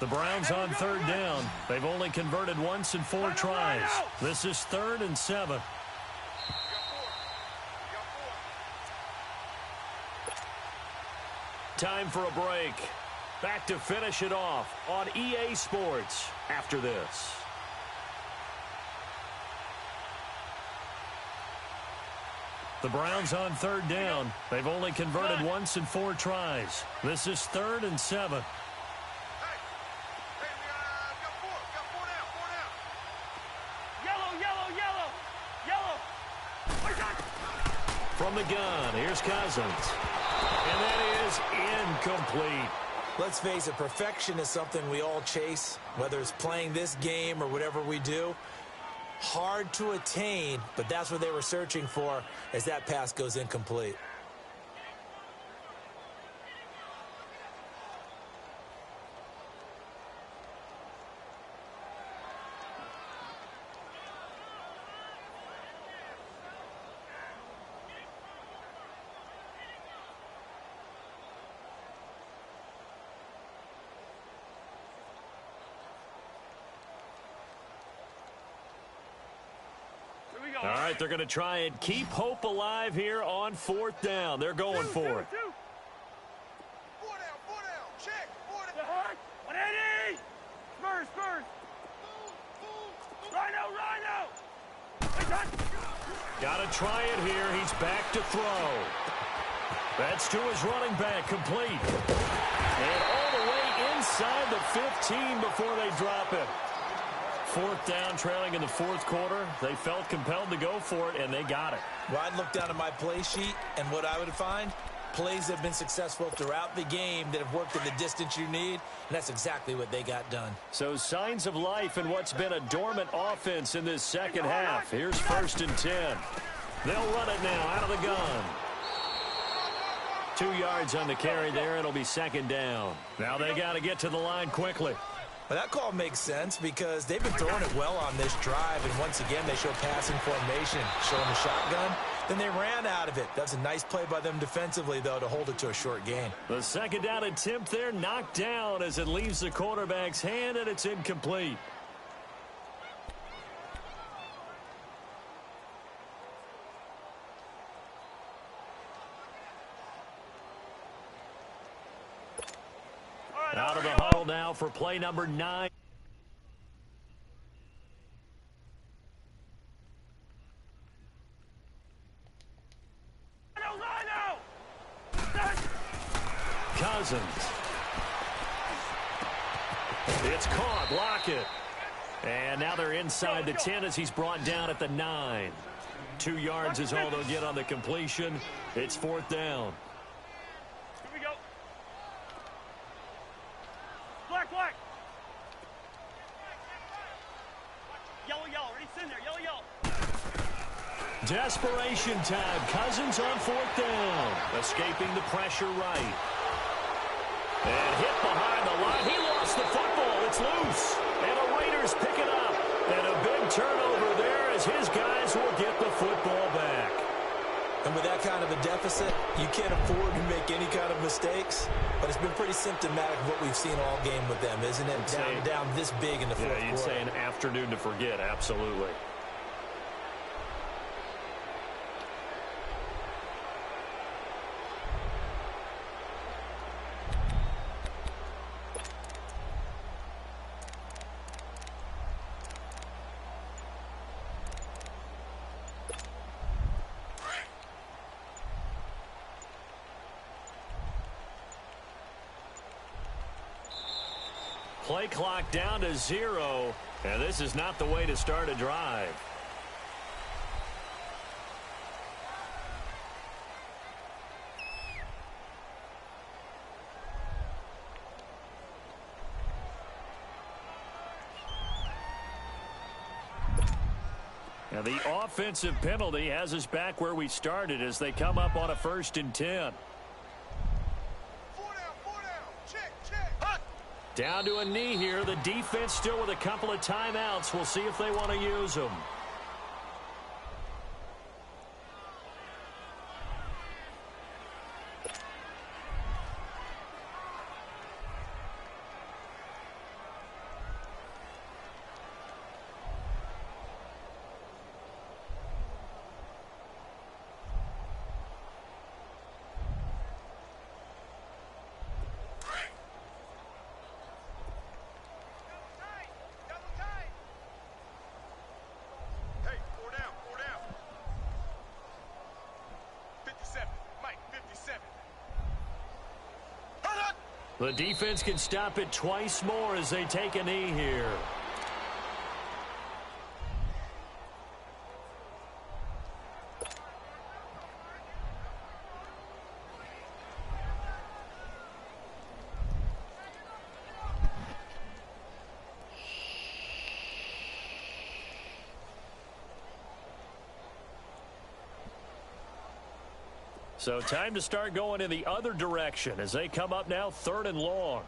The Browns on 3rd down. They've only converted once in 4 tries. This is 3rd and 7. Time for a break. Back to finish it off on EA Sports after this. The Browns on 3rd down. They've only converted once in 4 tries. This is 3rd and 7. From the gun, here's Cousins. And that is incomplete. Let's face it, perfection is something we all chase, whether it's playing this game or whatever we do. Hard to attain, but that's what they were searching for as that pass goes incomplete. All right. right, they're going to try and keep hope alive here on 4th down. They're going for it. 4 down, check, 4 down. 180! Spurs. Rhino! Got to try it here. He's back to throw. That's to his running back, complete. And all the way inside the 15 before they drop it. 4th down, trailing in the 4th quarter. They felt compelled to go for it, and they got it. Well, I'd look down at my play sheet, and what I would find, plays that have been successful throughout the game that have worked in the distance you need, and that's exactly what they got done. So signs of life in what's been a dormant offense in this second half. Here's 1st and 10. They'll run it now out of the gun. 2 yards on the carry there. It'll be 2nd down. Now they got to get to the line quickly. Well, that call makes sense because they've been throwing it well on this drive, and once again they show passing formation, showing the shotgun. Then they ran out of it. That's a nice play by them defensively, though, to hold it to a short gain. The 2nd down attempt there knocked down as it leaves the quarterback's hand, and it's incomplete. Out of the huddle now for play number 9. Cousins. It's caught. Block it. And now they're inside the 10 as he's brought down at the 9. 2 yards is all they'll get on the completion. It's 4th down. Here we go. Black. Yellow. Ready, in there. Yellow. Desperation time. Cousins on 4th down. Escaping the pressure right. And hit behind the line. He lost the football. It's loose. And the Raiders pick it up. And a big turnover there as his guys will get the football back. And with that kind of a deficit, you can't afford to make any kind of mistakes. But it's been pretty symptomatic of what we've seen all game with them, isn't it? Down this big in the fourth quarter. Yeah, you'd say an afternoon to forget. Absolutely. Play clock down to 0, and this is not the way to start a drive. Now the offensive penalty has us back where we started as they come up on a 1st and 10. Down to a knee here. The defense still with a couple of timeouts. We'll see if they want to use them. The defense can stop it twice more as they take a knee here. So time to start going in the other direction as they come up now 3rd and long.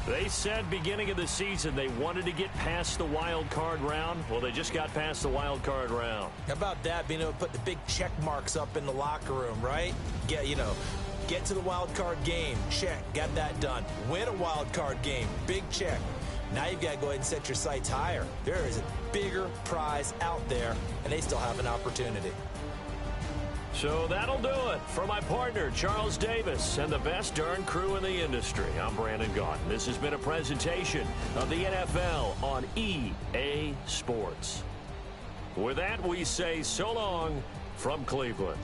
They said beginning of the season they wanted to get past the wild card round. Well, they just got past the wild card round. How about that, being able to put the big check marks up in the locker room, right? Yeah, Get to the wild card game. Check. Got that done. Win a wild card game. Big check. Now you've got to go ahead and set your sights higher. There is a bigger prize out there, and they still have an opportunity. So that'll do it. For my partner, Charles Davis, and the best darn crew in the industry, I'm Brandon Gaudin. This has been a presentation of the NFL on EA Sports. With that, we say so long from Cleveland.